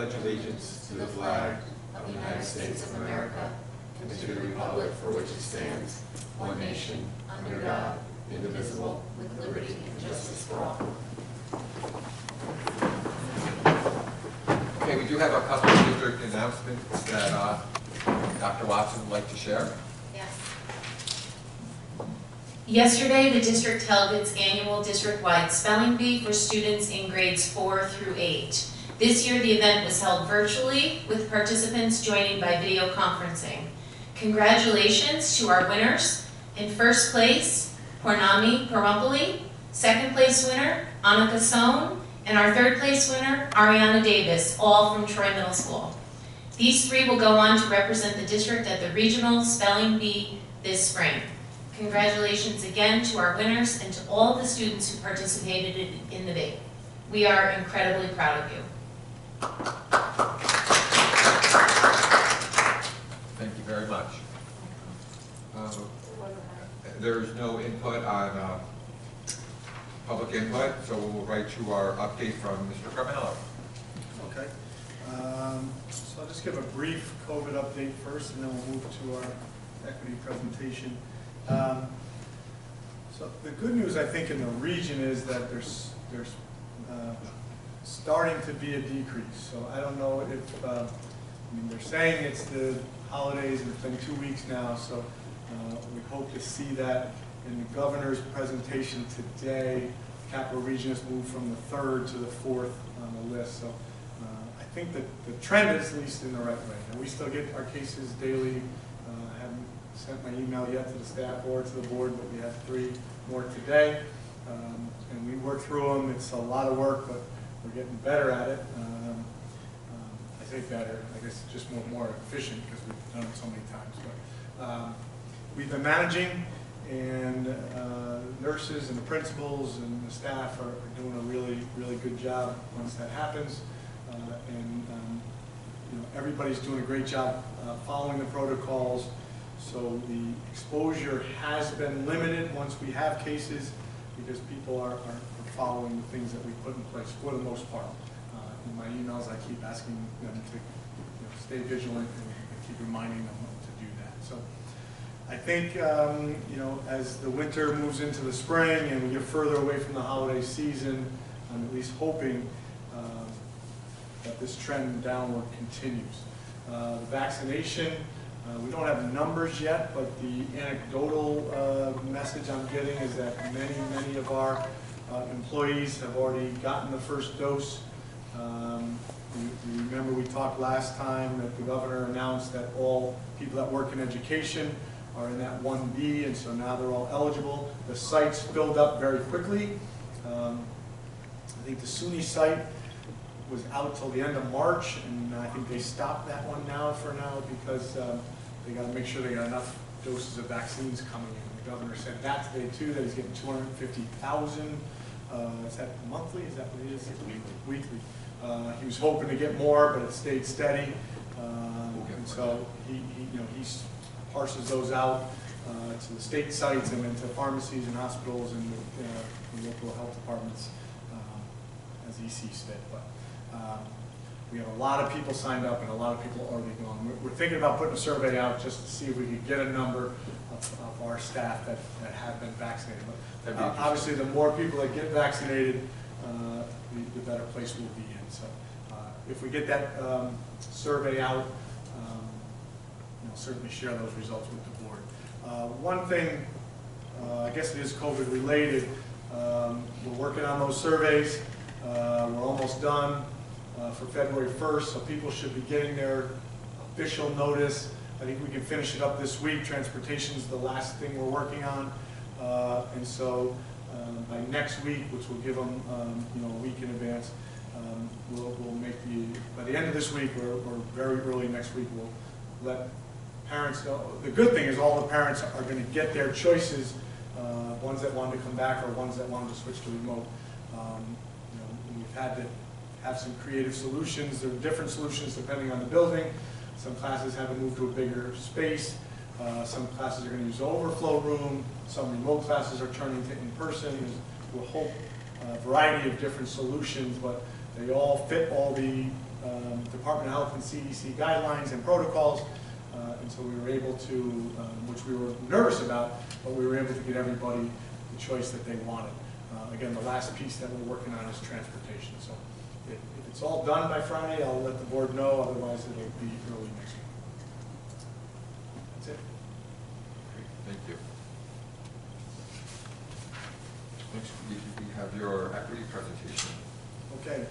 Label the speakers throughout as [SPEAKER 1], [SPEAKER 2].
[SPEAKER 1] pledge allegiance to the flag of the United States of America and to the republic for which it stands, one nation, under God, indivisible, with liberty and justice for all. Okay, we do have a couple of district announcements that Dr. Watson would like to share.
[SPEAKER 2] Yes. Yesterday, the district held its annual district-wide spelling bee for students in grades 4 through 8. This year, the event was held virtually, with participants joining by video conferencing. Congratulations to our winners. In first place, Pornami Parampali. Second place winner, Annika Sohn. And our third place winner, Ariana Davis, all from Troy Middle School. These three will go on to represent the district at the regional spelling bee this spring. Congratulations again to our winners and to all the students who participated in the bee. We are incredibly proud of you.
[SPEAKER 1] Thank you very much. There's no input on public input, so we'll right to our update from Mr. Carmelo.
[SPEAKER 3] Okay. So I'll just give a brief COVID update first, and then we'll move to our equity presentation. So the good news, I think, in the region is that there's starting to be a decrease. So I don't know if, I mean, they're saying it's the holidays, and it's been 2 weeks now, so we hope to see that in the governor's presentation today. Capital Region has moved from the 3rd to the 4th on the list. So I think that the trend is at least in the right way. And we still get our cases daily. I haven't sent my email yet to the staff or to the board, but we have 3 more today. And we work through them. It's a lot of work, but we're getting better at it. I say better, I guess just more efficient because we've done it so many times. But we've been managing, and nurses and the principals and the staff are doing a really good job once that happens. You know, everybody's doing a great job following the protocols. So the exposure has been limited once we have cases, because people are following the things that we put in place for the most part. In my emails, I keep asking them to stay vigilant and keep reminding them to do that. So I think as the winter moves into the spring and we get further away from the holiday season, I'm at least hoping that this trend downward continues. The vaccination, we don't have numbers yet, but the anecdotal message I'm getting is that many of our employees have already gotten the first dose. You remember we talked last time that the governor announced that all people that work in education are in that 1B, and so now they're all eligible. The sites filled up very quickly. I think the SUNY site was out till the end of March, and I think they stopped that one now for now because they got to make sure they got enough doses of vaccines coming in. The governor said that today too, that he's getting 250,000. Is that monthly? Is that what it is? Weekly. He was hoping to get more, but it stayed steady. And so he parses those out to the state sites and then to pharmacies and hospitals and the local health departments as he sees fit. But we have a lot of people signed up and a lot of people already gone. We're thinking about putting a survey out just to see if we could get a number of our staff that have been vaccinated. But obviously, the more people that get vaccinated, the better place we'll be in. So if we get that survey out, certainly share those results with the board. One thing, I guess it is COVID related, we're working on those surveys. We're almost done for February 1st, so people should be getting their official notice. I think we can finish it up this week. Transportation is the last thing we're working on. And so by next week, which will give them a week in advance, we'll make by the end of this week or very early next week, we'll let parents know. The good thing is all the parents are going to get their choices, ones that wanted to come back or ones that wanted to switch to remote. We've had to have some creative solutions. There are different solutions depending on the building. Some classes have to move to a bigger space. Some classes are going to use the overflow room. Some remote classes are turning to in-person. There's a whole variety of different solutions, but they all fit all the Department of Health and CDC guidelines and protocols. And so we were able to, which we were nervous about, but we were able to get everybody the choice that they wanted. Again, the last piece that we're working on is transportation. So if it's all done by Friday, I'll let the board know. Otherwise, it'll be early next week. That's it.
[SPEAKER 4] Great, thank you. Next, we have your equity presentation.
[SPEAKER 3] Okay,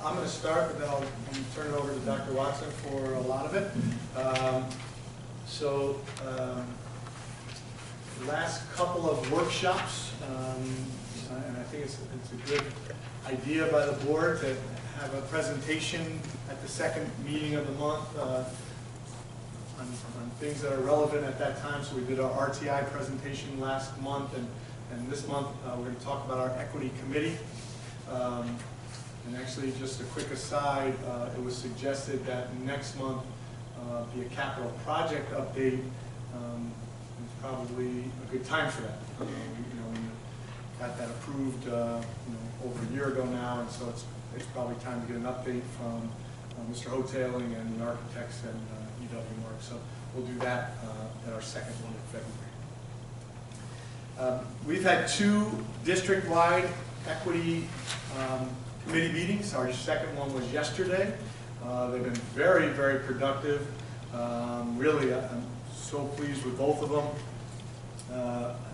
[SPEAKER 3] I'm going to start, but then I'm going to turn it over to Dr. Watson for a lot of it. The last couple of workshops, and I think it's a good idea by the board to have a presentation at the second meeting of the month on things that are relevant at that time. So we did our RTI presentation last month, and this month we're going to talk about our equity committee. And actually, just a quick aside, it was suggested that next month be a capital project update. It's probably a good time for that. We got that approved over a year ago now, and so it's probably time to get an update from Mr. Hotailing and the architects and EW Works. So we'll do that at our second one in February. We've had 2 district-wide equity committee meetings. Our second one was yesterday. They've been very, very productive. Really, I'm so pleased with both of them.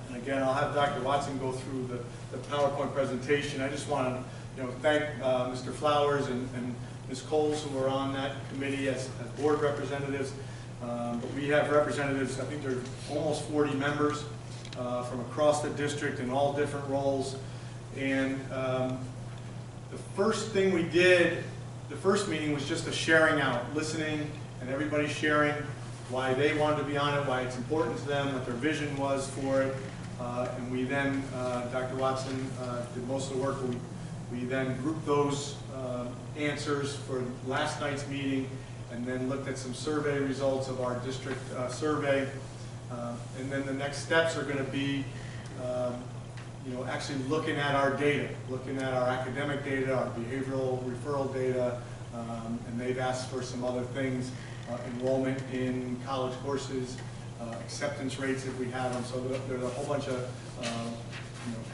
[SPEAKER 3] And again, I'll have Dr. Watson go through the PowerPoint presentation. I just want to thank Mr. Flowers and Ms. Coles, who were on that committee as board representatives. But we have representatives, I think there are almost 40 members from across the district in all different roles. And the first thing we did, the first meeting was just a sharing out, listening, and everybody sharing why they wanted to be on it, why it's important to them, what their vision was for it. And we then, Dr. Watson did most of the work. We then grouped those answers for last night's meeting, and then looked at some survey results of our district survey. And then the next steps are going to be actually looking at our data, looking at our academic data, our behavioral referral data, and they've asked for some other things, enrollment in college courses, acceptance rates if we have them. So there's a whole bunch of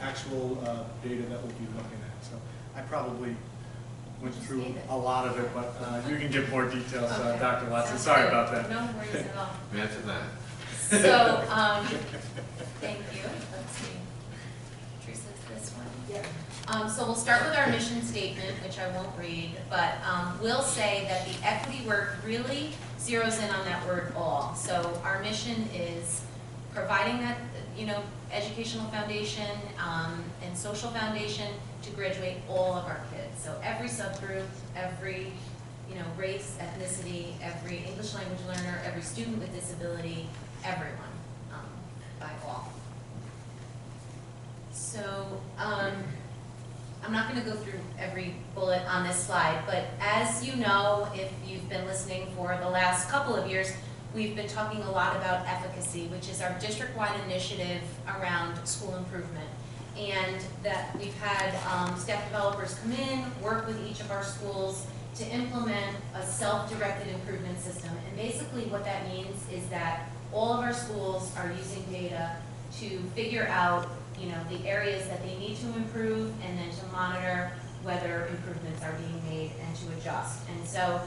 [SPEAKER 3] actual data that we'll be looking at. So I probably went through a lot of it, but you can give more details,
[SPEAKER 2] Okay.
[SPEAKER 3] Dr. Watson.
[SPEAKER 2] Sounds
[SPEAKER 3] Sorry
[SPEAKER 2] good.
[SPEAKER 3] about that.
[SPEAKER 2] No worries at all.
[SPEAKER 4] Imagine that.
[SPEAKER 2] So, thank you. Let's see. Teresa, it's this one.
[SPEAKER 1] Yeah.
[SPEAKER 2] So we'll start with our mission statement, which I won't read, but we'll say that the equity work really zeroes in on that word all. So our mission is providing that, educational foundation and social foundation to graduate all of our kids. So every subgroup, every race, ethnicity, every English language learner, every student with disability, everyone, by all. So I'm not going to go through every bullet on this slide, but as you know, if you've been listening for the last couple of years, we've been talking a lot about efficacy, which is our district-wide initiative around school improvement. And that we've had staff developers come in, work with each of our schools to implement a self-directed improvement system. And basically what that means is that all of our schools are using data to figure out the areas that they need to improve, and then to monitor whether improvements are being made and to adjust. And so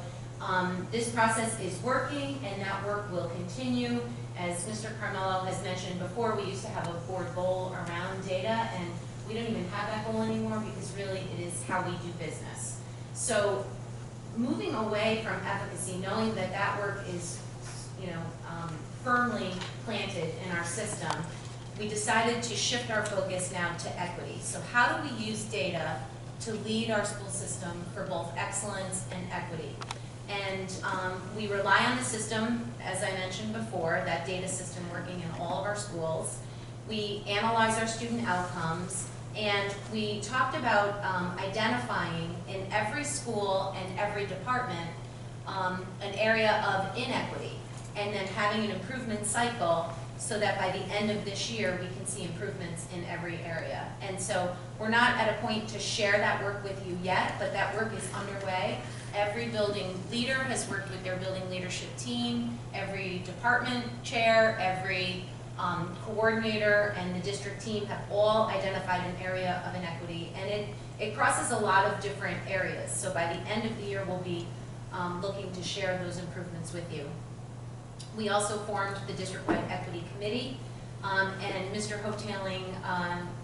[SPEAKER 2] this process is working, and that work will continue. As Mr. Carmelo has mentioned before, we used to have a board goal around data, and we don't even have that goal anymore because really it is how we do business. So moving away from efficacy, knowing that that work is firmly planted in our system, we decided to shift our focus now to equity. So how do we use data to lead our school system for both excellence and equity? And we rely on the system, as I mentioned before, that data system working in all of our schools. We analyze our student outcomes, and we talked about identifying in every school and every department an area of inequity, and then having an improvement cycle so that by the end of this year, we can see improvements in every area. And so we're not at a point to share that work with you yet, but that work is underway. Every building leader has worked with their building leadership team, every department chair, every coordinator, and the district team have all identified an area of inequity, and it crosses a lot of different areas. So by the end of the year, we'll be looking to share those improvements with you. We also formed the district-wide equity committee, and Mr. Hoteling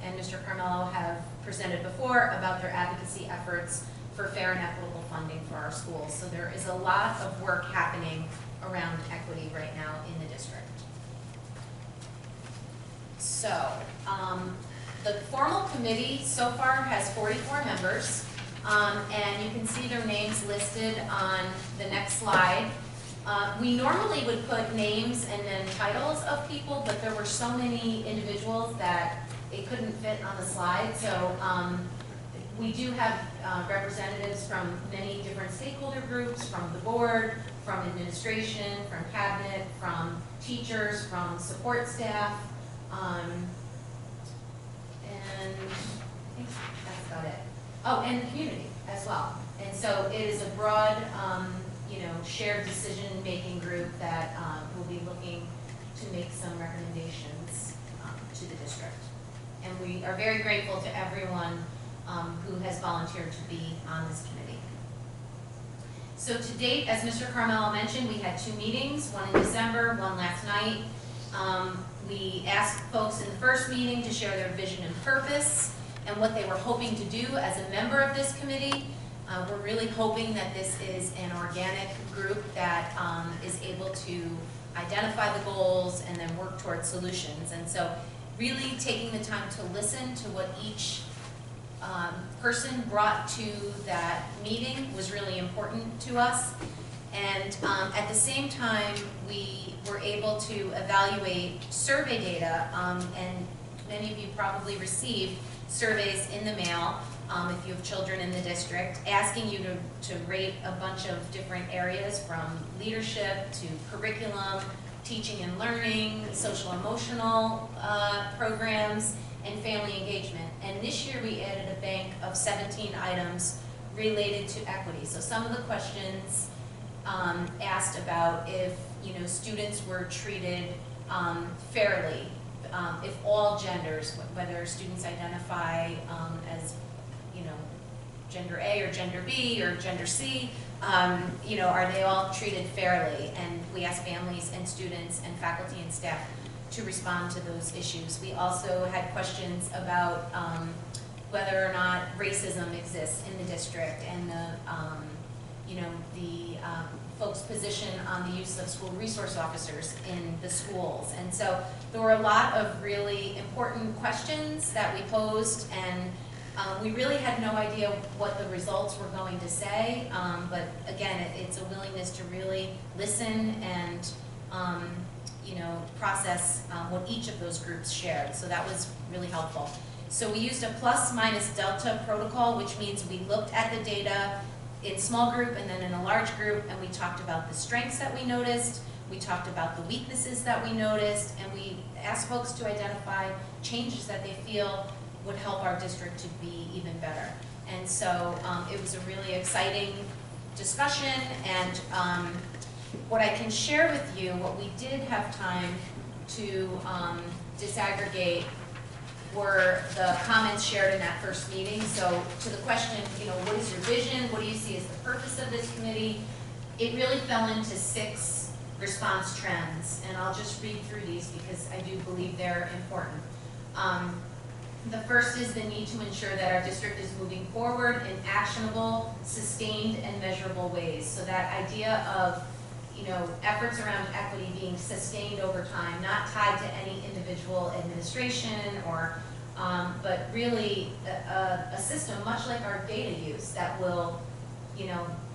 [SPEAKER 2] and Mr. Carmelo have presented before about their advocacy efforts for fair and equitable funding for our schools. So there is a lot of work happening around equity right now in the district. So, the formal committee so far has 44 members, and you can see their names listed on the next slide. We normally would put names and then titles of people, but there were so many individuals that it couldn't fit on the slide. So we do have representatives from many different stakeholder groups, from the board, from administration, from cabinet, from teachers, from support staff, and I think that's about it. Oh, and the community as well. And so it is a broad, shared decision-making group that will be looking to make some recommendations to the district. And we are very grateful to everyone who has volunteered to be on this committee. So to date, as Mr. Carmelo mentioned, we had 2 meetings, one in December, one last night. We asked folks in the first meeting to share their vision and purpose and what they were hoping to do as a member of this committee. We're really hoping that this is an organic group that is able to identify the goals and then work towards solutions. And so really taking the time to listen to what each person brought to that meeting was really important to us. And at the same time, we were able to evaluate survey data, and many of you probably received surveys in the mail if you have children in the district, asking you to rate a bunch of different areas from leadership to curriculum, teaching and learning, social emotional programs, and family engagement. And this year we added a bank of 17 items related to equity. So some of the questions asked about if students were treated fairly, if all genders, whether students identify as gender A or gender B or gender C, are they all treated fairly? And we asked families and students and faculty and staff to respond to those issues. We also had questions about whether or not racism exists in the district and the folks' position on the use of school resource officers in the schools. And so there were a lot of really important questions that we posed, and we really had no idea what the results were going to say, but again, it's a willingness to really listen and process what each of those groups shared. So that was really helpful. So we used a plus minus delta protocol, which means we looked at the data in small group and then in a large group, and we talked about the strengths that we noticed, we talked about the weaknesses that we noticed, and we asked folks to identify changes that they feel would help our district to be even better. And so it was a really exciting discussion, and what I can share with you, what we did have time to disaggregate were the comments shared in that first meeting. So to the question, what is your vision? What do you see as the purpose of this committee? It really fell into 6 response trends, and I'll just read through these because I do believe they're important. The first is the need to ensure that our district is moving forward in actionable, sustained, and measurable ways. So that idea of efforts around equity being sustained over time, not tied to any individual administration or, but really a system much like our data use that will,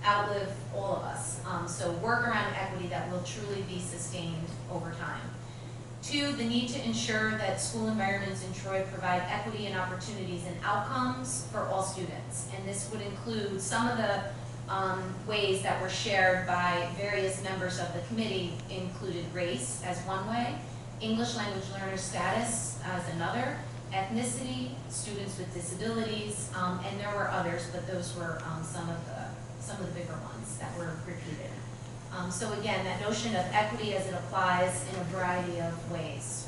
[SPEAKER 2] outlive all of us. So work around equity that will truly be sustained over time. 2, the need to ensure that school environments in Troy provide equity and opportunities and outcomes for all students. And this would include some of the ways that were shared by various members of the committee, included race as one way, English language learner status as another, ethnicity, students with disabilities, and there were others, but those were some of the bigger ones that were repeated. So again, that notion of equity as it applies in a variety of ways.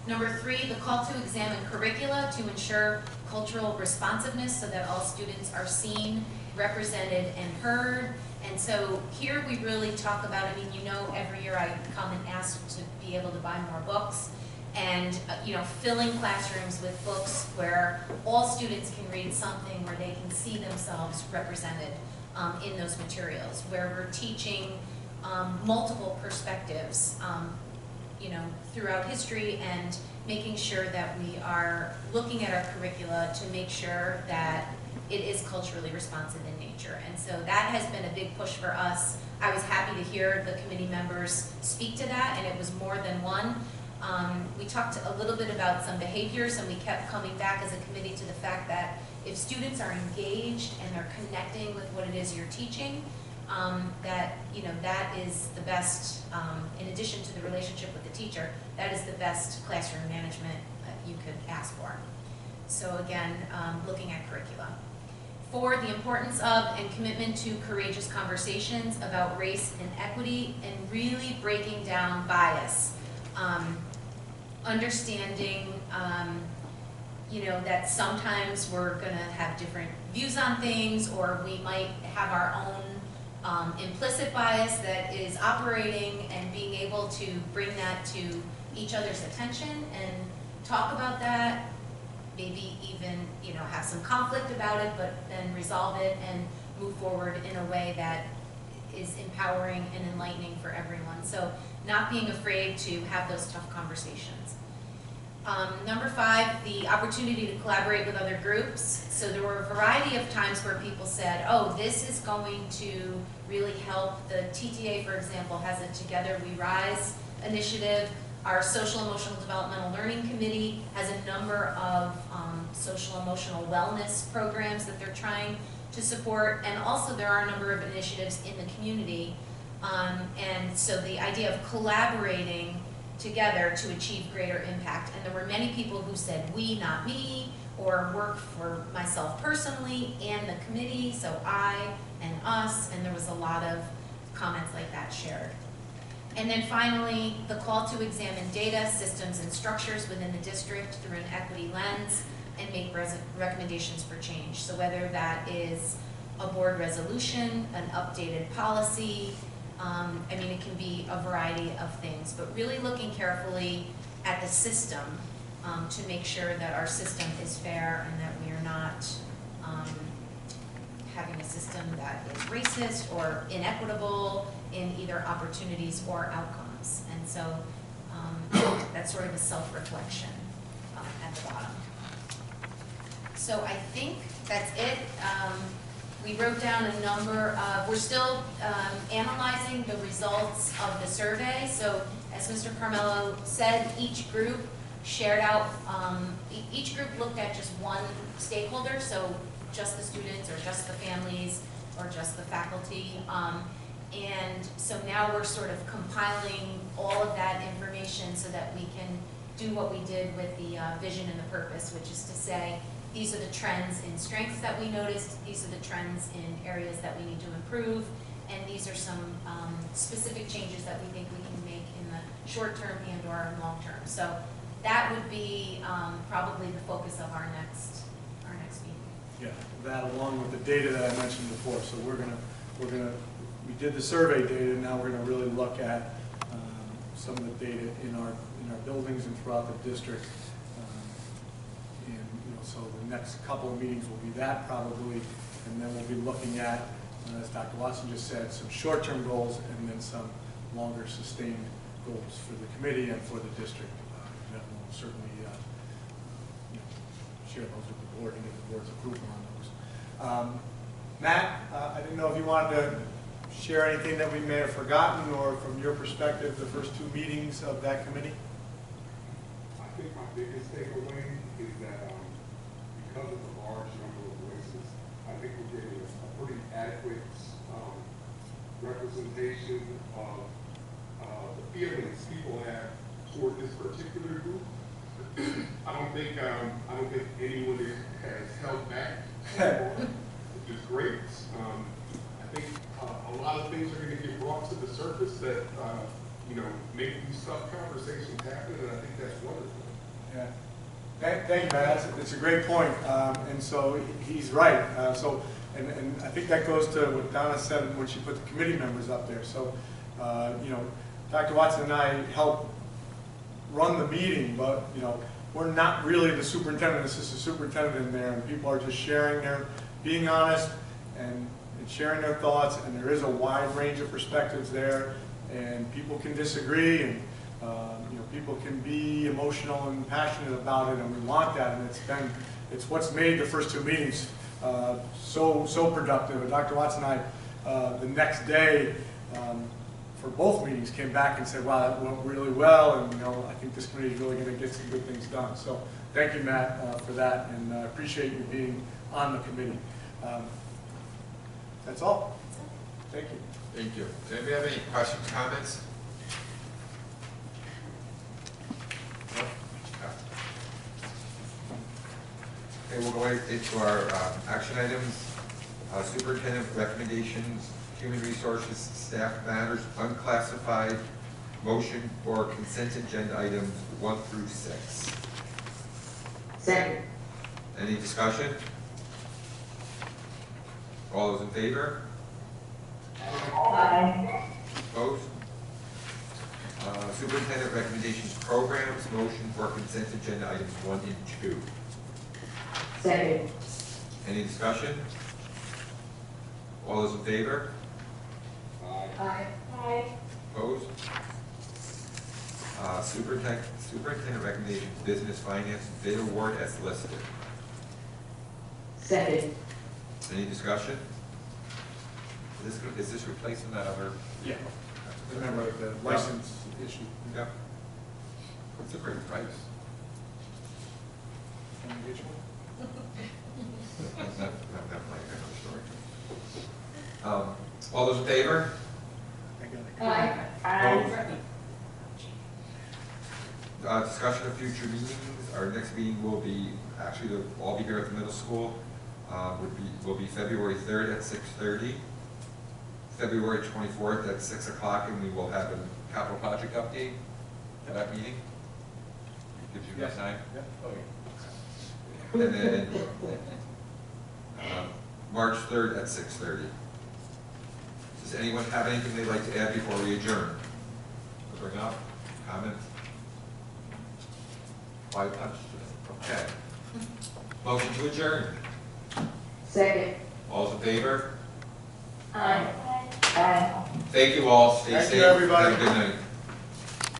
[SPEAKER 2] Number 3, the call to examine curricula to ensure cultural responsiveness so that all students are seen, represented, and heard. And so here we really talk about, I mean, you know, every year I come and ask to be able to buy more books, and you know, filling classrooms with books where all students can read something where they can see themselves represented in those materials, where we're teaching multiple perspectives, you know, throughout history, and making sure that we are looking at our curricula to make sure that it is culturally responsive in nature. And so that has been a big push for us. I was happy to hear the committee members speak to that, and it was more than one. We talked a little bit about some behaviors, and we kept coming back as a committee to the fact that if students are engaged and they're connecting with what it is you're teaching, that, you know, that is the best, in addition to the relationship with the teacher, that is the best classroom management you could ask for. So again, looking at curricula. 4, the importance of and commitment to courageous conversations about race and equity, and really breaking down bias. Understanding, you know, that sometimes we're going to have different views on things, or we might have our own implicit bias that is operating, and being able to bring that to each other's attention and talk about that, maybe even, you know, have some conflict about it, but then resolve it and move forward in a way that is empowering and enlightening for everyone. So not being afraid to have those tough conversations. Number 5, the opportunity to collaborate with other groups. So there were a variety of times where people said, oh, this is going to really help. The TTA, for example, has a Together We Rise initiative. Our Social Emotional Developmental Learning Committee has a number of social emotional wellness programs that they're trying to support, and also there are a number of initiatives in the community. And so the idea of collaborating together to achieve greater impact. And there were many people who said, we, not me, or work for myself personally and the committee, so I and us, and there was a lot of comments like that shared. And then finally, the call to examine data, systems, and structures within the district through an equity lens and make recommendations for change. So whether that is a board resolution, an updated policy, I mean, it can be a variety of things, but really looking carefully at the system to make sure that our system is fair and that we are not having a system that is racist or inequitable in either opportunities or outcomes. And so that's sort of a self-reflection at the bottom. So I think that's it. We wrote down a number of, we're still analyzing the results of the survey. So as Mr. Carmelo said, each group shared out, each group looked at just one stakeholder, so just the students or just the families or just the faculty. And so now we're sort of compiling all of that information so that we can do what we did with the vision and the purpose, which is to say, these are the trends in strengths that we noticed, these are the trends in areas that we need to improve, and these are some specific changes that we think we can make in the short term and or long term. So that would be probably the focus of our next meeting.
[SPEAKER 3] Yeah, that along with the data that I mentioned before. So we did the survey data, now we're gonna really look at some of the data in our buildings and throughout the district. So the next couple of meetings will be that probably, and then we'll be looking at, as Dr. Watson just said, some short-term goals and then some longer sustained goals for the committee and for the district. That will certainly share those with the board and get the board's approval on those. Matt, I didn't know if you wanted to share anything that we may have forgotten, or from your perspective, the first 2 meetings of that committee?
[SPEAKER 5] I think my biggest takeaway is that because of the large number of voices, I think we're getting a pretty adequate representation of the feelings people have toward this particular group. I don't think anyone has held back, which is great. I think a lot of things are going to get brought to the surface that make these tough conversations happen, and I think that's wonderful.
[SPEAKER 3] Yeah. Thank you, Matt. It's a great point. And so he's right. And I think that goes to what Donna said when she put the committee members up there. So, Dr. Watson and I help run the meeting, but, we're not really the superintendent, assistant superintendent in there, and people are just being honest and sharing their thoughts, and there is a wide range of perspectives there, and people can disagree, and people can be emotional and passionate about it, and we want that, and it's what's made the first 2 meetings so productive. And Dr. Watson and I, the next day, for both meetings, came back and said, wow, that went really well, and I think this committee is really going to get some good things done. So thank you, Matt, for that, and I appreciate you being on the committee. That's all. Thank you.
[SPEAKER 1] Thank you. Does anybody have any questions, comments? No? Okay, we'll go into our action items. Superintendent recommendations, human resources, staff matters, unclassified, motion for consent agenda items 1 through 6.
[SPEAKER 6] Second.
[SPEAKER 1] Any discussion? All those in favor?
[SPEAKER 6] Aye.
[SPEAKER 1] Opposed? Superintendent recommendations programs, motion for consent agenda items 1 and 2.
[SPEAKER 6] Second.
[SPEAKER 1] Any discussion? All those in favor?
[SPEAKER 6] Aye. Aye.
[SPEAKER 1] Opposed? Superintendent recommendations business finance bid award as listed.
[SPEAKER 6] Second.
[SPEAKER 1] Any discussion? Is this replacing that other?
[SPEAKER 3] Yeah. Remember the license issue.
[SPEAKER 1] Yep. It's a great price.
[SPEAKER 3] Can we get you one?
[SPEAKER 1] That might be another story. All those in favor?
[SPEAKER 3] I got it.
[SPEAKER 6] Aye.
[SPEAKER 1] Discussion of future meetings. Our next meeting will be, actually, they'll all be here at the middle school. Will be February 3rd at 6:30, February 24th at 6 o'clock, and we will have a capital project update for that meeting. Gives you enough time.
[SPEAKER 3] Yeah. Oh, yeah.
[SPEAKER 1] And then March 3rd at 6:30. Does anyone have anything they'd like to add before we adjourn? Bring up, comment? Quiet punch? Okay. Motion to adjourn.
[SPEAKER 6] Second.
[SPEAKER 1] All's in favor?
[SPEAKER 6] Aye. Aye.
[SPEAKER 1] Thank you all. Stay
[SPEAKER 3] Thank you,
[SPEAKER 1] safe.
[SPEAKER 3] everybody.
[SPEAKER 1] Have a good night.